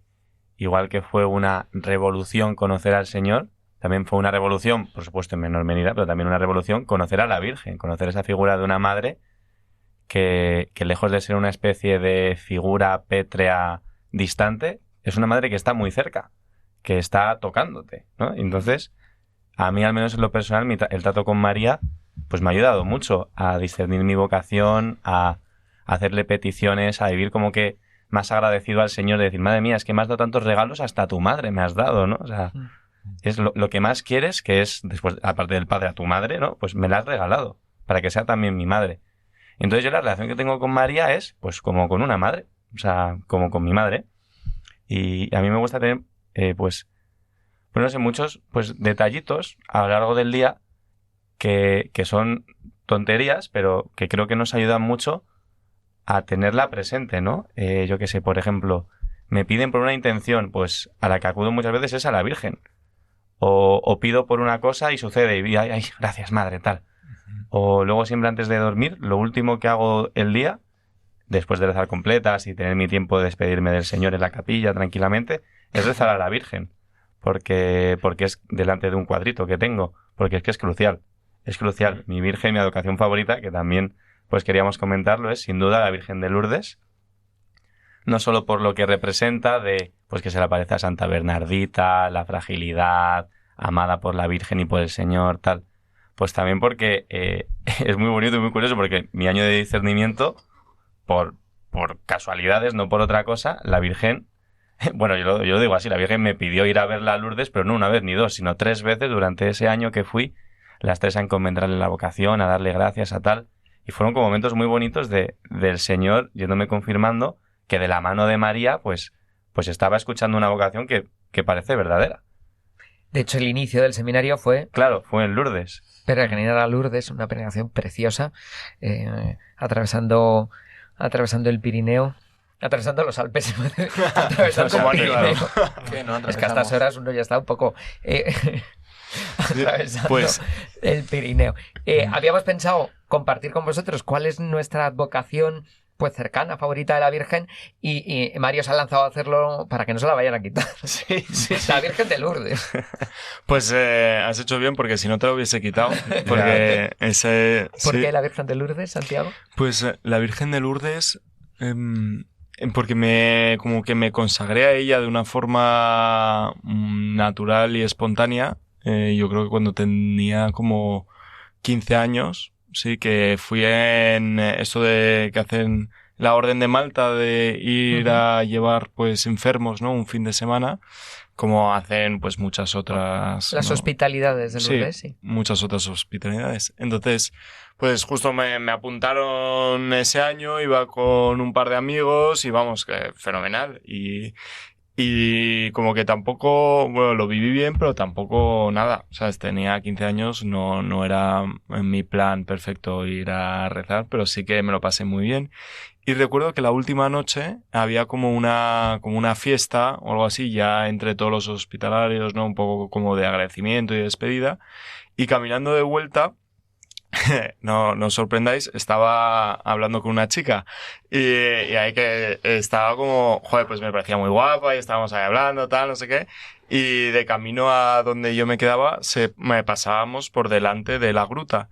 igual que fue una revolución conocer al Señor, también fue una revolución, por supuesto en menor medida, pero también una revolución conocer a la Virgen, conocer esa figura de una madre que lejos de ser una especie de figura pétrea distante, es una madre que está muy cerca, que está tocándote, ¿no? Entonces, a mí al menos en lo personal, el trato con María, pues me ha ayudado mucho a discernir mi vocación, a hacerle peticiones, a vivir como que más agradecido al Señor, de decir, madre mía, es que me has dado tantos regalos, hasta tu madre me has dado, ¿no? O sea, es lo que más quieres, que es, después, aparte del padre, a tu madre, ¿no? Pues me la has regalado, para que sea también mi madre. Entonces yo la relación que tengo con María es, pues, como con una madre, o sea, como con mi madre. Y a mí me gusta tener, pues, no sé, muchos, pues, detallitos a lo largo del día que son tonterías, pero que creo que nos ayudan mucho a tenerla presente, ¿no? Yo qué sé, por ejemplo, me piden por una intención, pues a la que acudo muchas veces es a la Virgen. O pido por una cosa y sucede, y ay, gracias madre, tal. O luego siempre antes de dormir, lo último que hago el día, después de rezar completas y tener mi tiempo de despedirme del Señor en la capilla tranquilamente, es rezar a la Virgen. Porque es delante de un cuadrito que tengo, porque es que es crucial. Es crucial. Mi Virgen, mi advocación favorita, que también pues queríamos comentarlo, es sin duda la Virgen de Lourdes. No solo por lo que representa de pues que se le parece a Santa Bernardita, la fragilidad, amada por la Virgen y por el Señor, tal. Pues también porque es muy bonito y muy curioso, porque mi año de discernimiento, por casualidades, no por otra cosa, la Virgen, bueno, yo lo digo así, la Virgen me pidió ir a verla a Lourdes, pero no una vez ni dos, sino 3 veces durante ese año que fui, las 3 a encomendarle la vocación, a darle gracias, a tal. Y fueron como momentos muy bonitos del Señor yéndome confirmando que de la mano de María, pues estaba escuchando una vocación que parece verdadera. De hecho, el inicio del seminario fue... Claro, fue en Lourdes. Peregrinar a Lourdes, una peregrinación preciosa, atravesando el Pirineo, atravesando los Alpes, atravesando el Pirineo. Es que a estas horas uno ya está un poco atravesando el Pirineo. Habíamos pensado compartir con vosotros cuál es nuestra vocación pues cercana, favorita de la Virgen, y Mario se ha lanzado a hacerlo para que no se la vayan a quitar. Sí. La Virgen de Lourdes. Pues has hecho bien, porque si no te lo hubiese quitado. Porque ese... ¿Por sí. qué la Virgen de Lourdes, Santiago? Pues la Virgen de Lourdes... porque como que me consagré a ella de una forma natural y espontánea. Yo creo que cuando tenía como 15 años... Sí, que fui en esto de que hacen la Orden de Malta de ir a llevar pues enfermos, ¿no? Un fin de semana, como hacen pues muchas otras... Las hospitalidades de Lourdes, sí. Muchas otras hospitalidades. Entonces, pues justo me apuntaron ese año, iba con un par de amigos y vamos, que fenomenal. Y como que tampoco, bueno, lo viví bien, pero tampoco nada. O sea, tenía 15 años, no era en mi plan perfecto ir a rezar, pero sí que me lo pasé muy bien. Y recuerdo que la última noche había como una fiesta o algo así, ya entre todos los hospitalarios, ¿no? Un poco como de agradecimiento y de despedida. Y caminando de vuelta, no os sorprendáis, estaba hablando con una chica y ahí que estaba como, joder, pues me parecía muy guapa y estábamos ahí hablando, tal, no sé qué, y de camino a donde yo me quedaba me pasábamos por delante de la gruta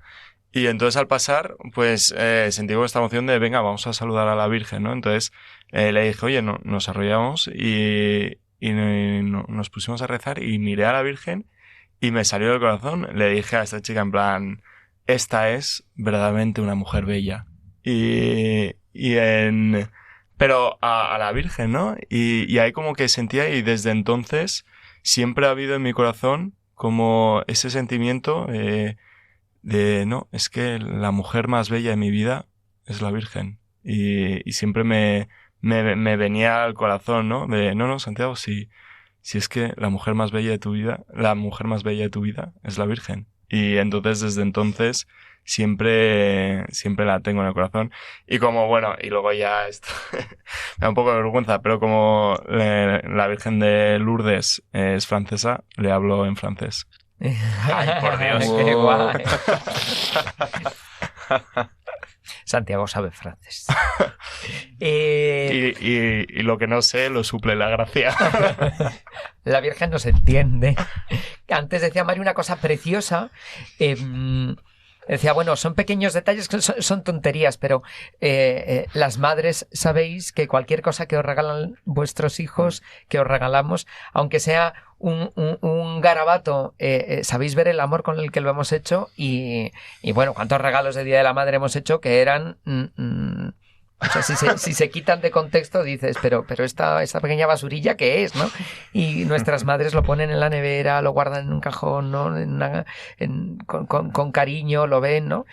y entonces al pasar pues sentí esta emoción de venga, vamos a saludar a la Virgen, ¿no? Entonces le dije, oye, nos arrollamos y nos pusimos a rezar y miré a la Virgen y me salió del corazón. Le dije a esta chica en plan, esta es verdaderamente una mujer bella. Pero a la Virgen, ¿no? Y ahí como que sentía, y desde entonces siempre ha habido en mi corazón como ese sentimiento de no, es que la mujer más bella de mi vida es la Virgen. Y siempre me venía al corazón, ¿no? De no, Santiago, si es que la mujer más bella de tu vida es la Virgen. Y entonces, desde entonces, siempre la tengo en el corazón. Y como, bueno, y luego ya esto me da un poco de vergüenza, pero como la Virgen de Lourdes es francesa, le hablo en francés. ¡Ay, por Dios! ¡Qué guay! Santiago sabe francés. Y lo que no sé lo suple la gracia. La Virgen nos entiende. Antes decía Mario una cosa preciosa. Decía, bueno, son pequeños detalles, que son tonterías, pero las madres sabéis que cualquier cosa que os regalan vuestros hijos, que os regalamos, aunque sea un garabato, sabéis ver el amor con el que lo hemos hecho y bueno, cuántos regalos de Día de la Madre hemos hecho que eran... o sea, si se quitan de contexto dices, pero esta pequeña basurilla, ¿qué es, no? Y nuestras madres lo ponen en la nevera, lo guardan en un cajón, ¿no? Con cariño, lo ven, ¿no?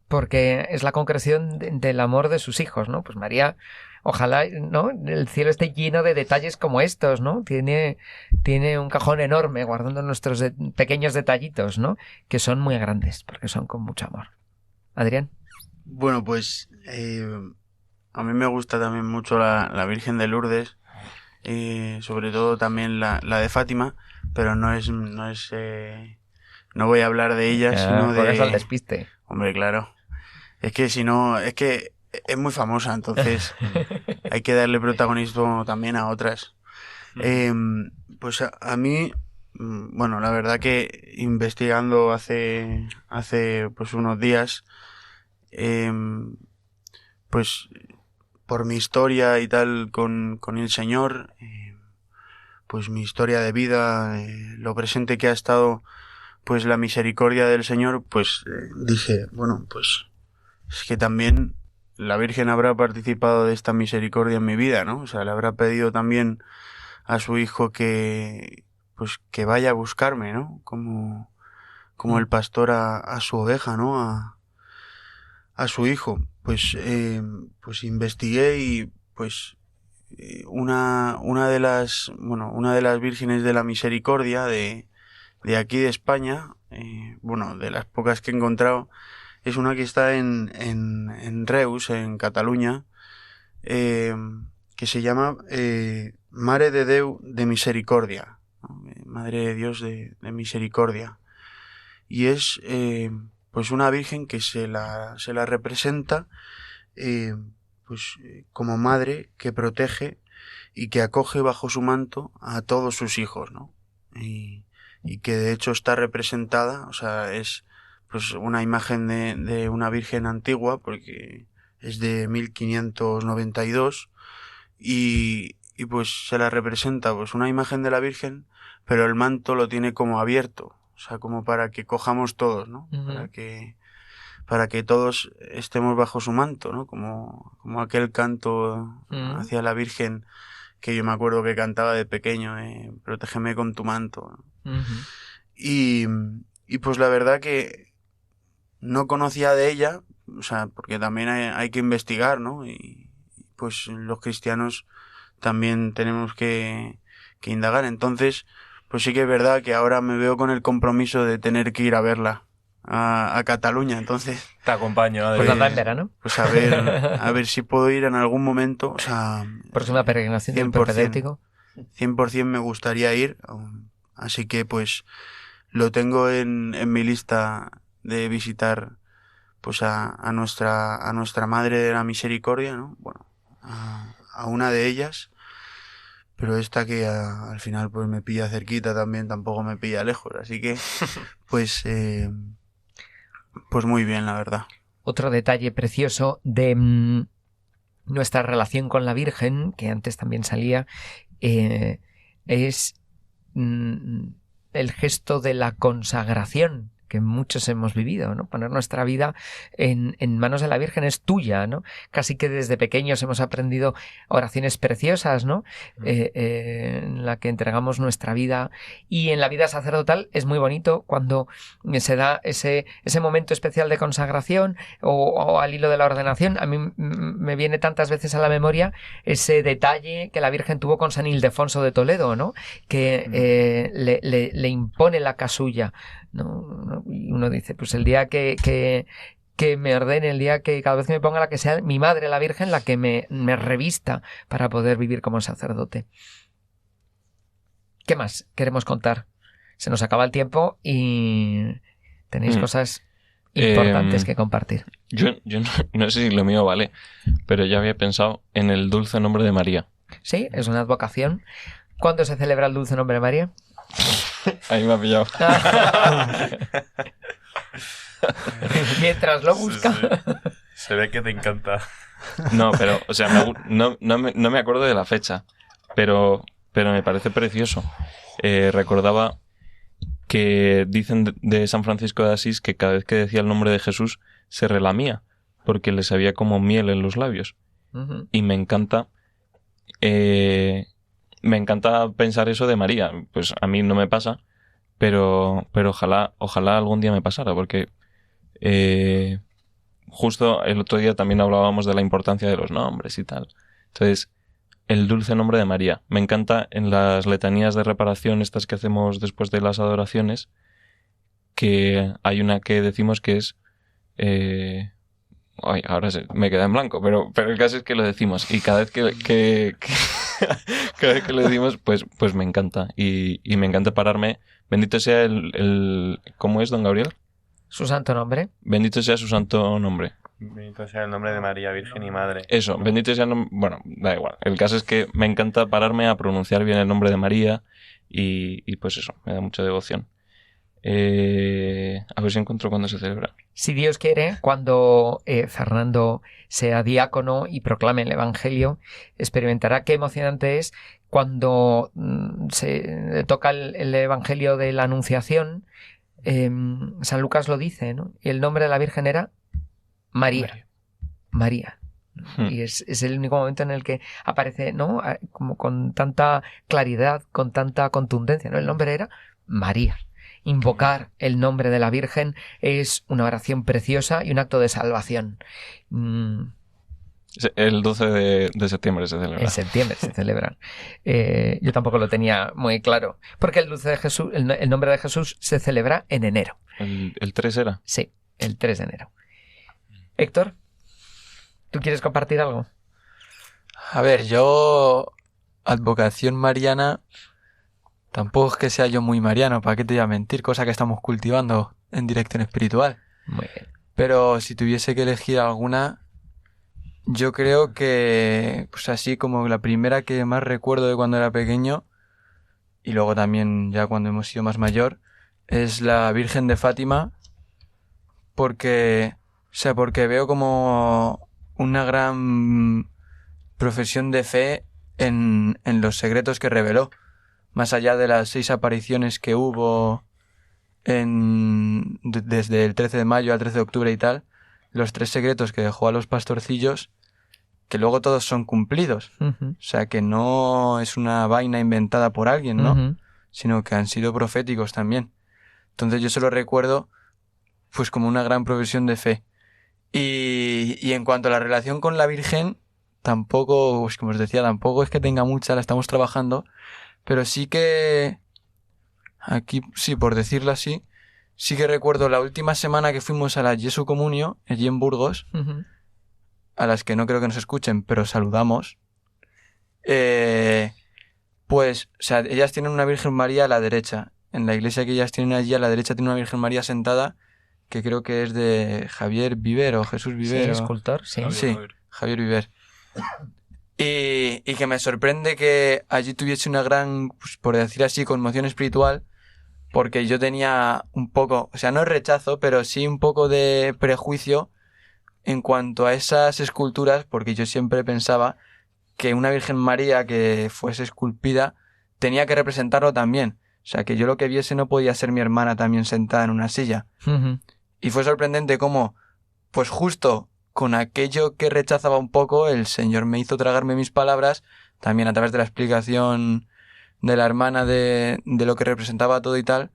Porque es la concreción del amor de sus hijos, ¿no? Pues María, ojalá, ¿no? El cielo esté lleno de detalles como estos, ¿no? Tiene un cajón enorme guardando nuestros pequeños detallitos, ¿no? Que son muy grandes, porque son con mucho amor. Adrián. Bueno, pues a mí me gusta también mucho la Virgen de Lourdes, sobre todo también la de Fátima, pero no voy a hablar de ella, sino Juegas al de... despiste. Hombre, claro. Es que si no, es que es muy famosa, entonces hay que darle protagonismo también a otras. Pues a mí, bueno, la verdad que investigando hace pues unos días, pues por mi historia y tal con el Señor, pues mi historia de vida, lo presente que ha estado pues la misericordia del Señor, pues dije, bueno, pues es que también la Virgen habrá participado de esta misericordia en mi vida, ¿no? O sea, le habrá pedido también a su hijo que vaya a buscarme, ¿no? Como el pastor a su oveja, ¿no? A su hijo. Pues investigué y pues una de las vírgenes de la misericordia de aquí de España, de las pocas que he encontrado, es una que está en Reus, en Cataluña, que se llama Mare de Déu de Misericordia, ¿no? Madre de Dios de Misericordia. Y es pues una virgen que se la representa como madre que protege y que acoge bajo su manto a todos sus hijos, ¿no? Y que de hecho está representada, o sea, es pues una imagen de una virgen antigua, porque es de 1592, y pues se la representa pues una imagen de la Virgen, pero el manto lo tiene como abierto, o sea, como para que cojamos todos, ¿no? Uh-huh. Para que todos estemos bajo su manto, ¿no? Como aquel canto hacia la Virgen que yo me acuerdo que cantaba de pequeño, protégeme con tu manto, ¿no? Uh-huh. Y pues la verdad que no conocía de ella, o sea, porque también hay que investigar, ¿no? Y pues los cristianos también tenemos que indagar. Entonces, pues sí que es verdad que ahora me veo con el compromiso de tener que ir a verla a Cataluña. Entonces, te acompaño. Pues anda en verano. Pues a ver si puedo ir en algún momento. O sea, próxima peregrinación del propedéutico. 100% me gustaría ir. Así que pues lo tengo en mi lista de visitar pues a nuestra Madre de la Misericordia, ¿no? Bueno, a una de ellas, pero esta que al final pues me pilla cerquita también, tampoco me pilla lejos, así que pues muy bien, la verdad. Otro detalle precioso de nuestra relación con la Virgen, que antes también salía, es el gesto de la consagración que muchos hemos vivido, ¿no? Poner nuestra vida en manos de la Virgen es tuya, ¿no? Casi que desde pequeños hemos aprendido oraciones preciosas, ¿no? En la que entregamos nuestra vida. Y en la vida sacerdotal es muy bonito cuando se da ese momento especial de consagración o al hilo de la ordenación. A mí me viene tantas veces a la memoria ese detalle que la Virgen tuvo con San Ildefonso de Toledo, ¿no? Que le impone la casulla, ¿no? Y uno dice, pues el día que me ordene, el día que cada vez que me ponga la que sea mi madre, la Virgen, la que me revista para poder vivir como sacerdote. ¿Qué más queremos contar? Se nos acaba el tiempo y tenéis cosas importantes que compartir. Yo no sé si lo mío vale, pero ya había pensado en el dulce nombre de María. Sí, es una advocación. ¿Cuándo se celebra el dulce nombre de María? Ahí me ha pillado. Mientras lo busca. Sí. Se ve que te encanta. No, pero, o sea, no me acuerdo de la fecha, pero me parece precioso. Recordaba que dicen de San Francisco de Asís que cada vez que decía el nombre de Jesús se relamía, porque le sabía como miel en los labios. Uh-huh. Y me encanta pensar eso de María. Pues a mí no me pasa, pero ojalá algún día me pasara, porque justo el otro día también hablábamos de la importancia de los nombres y tal. Entonces, el dulce nombre de María. Me encanta en las letanías de reparación, estas que hacemos después de las adoraciones, que hay una que decimos que es Ay, ahora me queda en blanco, pero el caso es que lo decimos. Y cada vez que cada vez que lo decimos, pues me encanta. Y me encanta pararme. Bendito sea ¿cómo es, don Gabriel? Su santo nombre. Bendito sea su santo nombre. Bendito sea el nombre de María, Virgen y Madre. Eso, bendito sea el nombre... Bueno, da igual. El caso es que me encanta pararme a pronunciar bien el nombre de María y pues eso, me da mucha devoción. A ver si encuentro cuándo se celebra. Si Dios quiere, cuando Fernando sea diácono y proclame el Evangelio, experimentará qué emocionante es cuando se toca el Evangelio de la Anunciación. San Lucas lo dice, ¿no? Y el nombre de la Virgen era María. Y es el único momento en el que aparece, ¿no? Como con tanta claridad, con tanta contundencia, ¿no? El nombre era María. Invocar el nombre de la Virgen es una oración preciosa y un acto de salvación. El 12 de septiembre se celebra. En septiembre se celebran. Yo tampoco lo tenía muy claro. Porque el dulce de Jesús, el nombre de Jesús se celebra en enero. ¿El 3 era? Sí, el 3 de enero. Héctor, ¿tú quieres compartir algo? A ver, yo, advocación mariana, tampoco es que sea yo muy mariano, ¿para qué te voy a mentir? Cosa que estamos cultivando en dirección espiritual. Muy bien. Pero si tuviese que elegir alguna, yo creo que, pues así como la primera que más recuerdo de cuando era pequeño, y luego también ya cuando hemos sido más mayor, es la Virgen de Fátima, porque veo como una gran profesión de fe en los secretos que reveló. Más allá de las 6 apariciones que hubo desde el 13 de mayo al 13 de octubre y tal, los 3 secretos que dejó a los pastorcillos, que luego todos son cumplidos. Uh-huh. O sea, que no es una vaina inventada por alguien, ¿no? Uh-huh. Sino que han sido proféticos también. Entonces yo se lo recuerdo pues como una gran profesión de fe. Y en cuanto a la relación con la Virgen, tampoco, pues como os decía, tampoco es que tenga mucha, la estamos trabajando, pero sí que, aquí, sí, por decirlo así, sí que recuerdo la última semana que fuimos a la Jesu Comunio, allí en Burgos, Uh-huh. a las que no creo que nos escuchen, pero saludamos. Pues, o sea, ellas tienen una Virgen María a la derecha. En la iglesia que ellas tienen allí a la derecha tiene una Virgen María sentada, que creo que es de Javier Viver o Jesús Viver. Sí, escultor, sí. Sí, Javier Viver. Y que me sorprende que allí tuviese una gran, pues, por decir así, conmoción espiritual, porque yo tenía un poco, o sea, no rechazo, pero sí un poco de prejuicio en cuanto a esas esculturas, porque yo siempre pensaba que una Virgen María que fuese esculpida tenía que representarlo también. O sea, que yo lo que viese no podía ser mi hermana también sentada en una silla. Uh-huh. Y fue sorprendente cómo, pues justo con aquello que rechazaba un poco, el Señor me hizo tragarme mis palabras, también a través de la explicación de la hermana de lo que representaba todo y tal.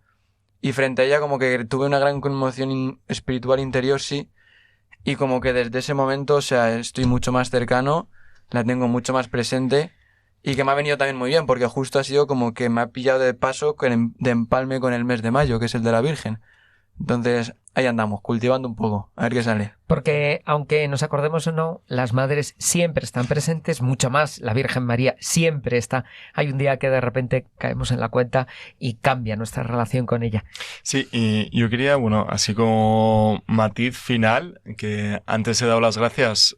Y frente a ella como que tuve una gran conmoción espiritual interior, sí. Y como que desde ese momento, o sea, estoy mucho más cercano, la tengo mucho más presente. Y que me ha venido también muy bien, porque justo ha sido como que me ha pillado de paso de empalme con el mes de mayo, que es el de la Virgen. Entonces, ahí andamos, cultivando un poco, a ver qué sale. Porque, aunque nos acordemos o no, las madres siempre están presentes, mucho más la Virgen María siempre está. Hay un día que de repente caemos en la cuenta y cambia nuestra relación con ella. Sí, y yo quería, bueno, así como matiz final, que antes he dado las gracias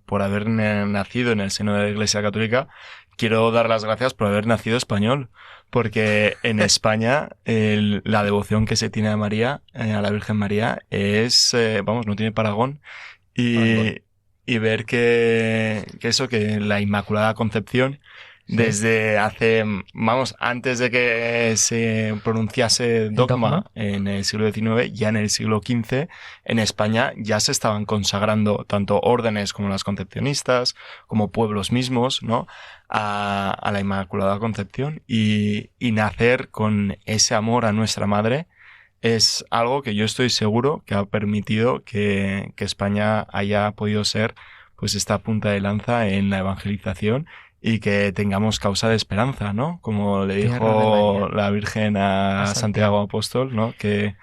por haber nacido en el seno de la Iglesia Católica, quiero dar las gracias por haber nacido español, porque en España la devoción que se tiene a María, a la Virgen María, es, no tiene paragón. Y ver que la Inmaculada Concepción, desde hace, antes de que se pronunciase dogma en el siglo XIX, ya en el siglo XV, en España ya se estaban consagrando tanto órdenes como las concepcionistas, como pueblos mismos, ¿no?, a la Inmaculada Concepción, y nacer con ese amor a nuestra Madre es algo que yo estoy seguro que ha permitido que España haya podido ser pues esta punta de lanza en la evangelización y que tengamos causa de esperanza, ¿no? Como le dijo la Virgen a Santiago Apóstol, ¿no? Que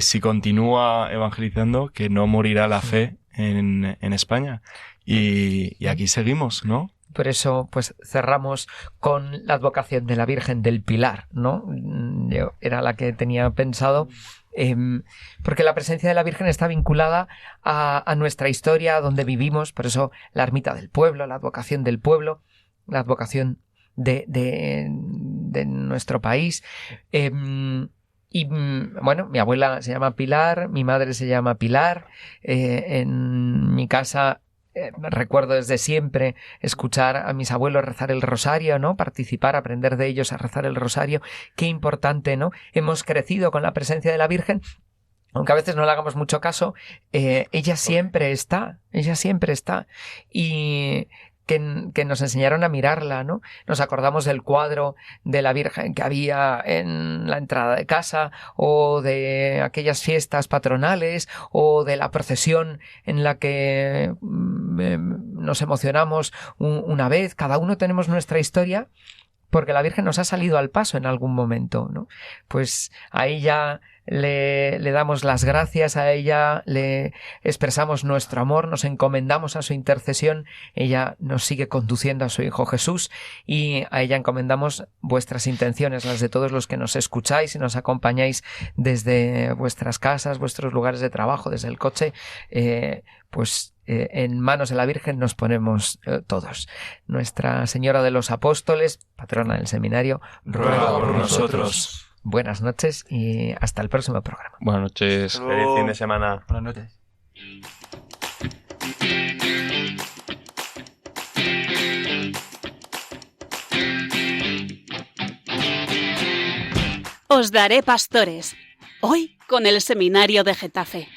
si continúa evangelizando, que no morirá la fe en España. Y aquí seguimos, ¿no? Por eso, pues cerramos con la advocación de la Virgen del Pilar, ¿no? Yo era la que tenía pensado, porque la presencia de la Virgen está vinculada a nuestra historia, a donde vivimos, por eso la ermita del pueblo, la advocación del pueblo, la advocación de nuestro país. Y bueno, mi abuela se llama Pilar, mi madre se llama Pilar, en mi casa recuerdo desde siempre escuchar a mis abuelos rezar el rosario, ¿no? Participar, aprender de ellos a rezar el rosario. Qué importante, ¿no? Hemos crecido con la presencia de la Virgen, aunque a veces no le hagamos mucho caso. Ella siempre está. Y que nos enseñaron a mirarla, ¿no? Nos acordamos del cuadro de la Virgen que había en la entrada de casa, o de aquellas fiestas patronales, o de la procesión en la que nos emocionamos una vez. Cada uno tenemos nuestra historia, porque la Virgen nos ha salido al paso en algún momento, ¿no? Pues a ella le damos las gracias, a ella le expresamos nuestro amor, nos encomendamos a su intercesión, ella nos sigue conduciendo a su Hijo Jesús, y a ella encomendamos vuestras intenciones, las de todos los que nos escucháis y nos acompañáis desde vuestras casas, vuestros lugares de trabajo, desde el coche. En manos de la Virgen nos ponemos todos. Nuestra Señora de los Apóstoles, patrona del seminario, ruega por nosotros. Buenas noches y hasta el próximo programa. Buenas noches. Feliz fin de semana. Buenas noches. Os daré pastores. Hoy con el Seminario de Getafe.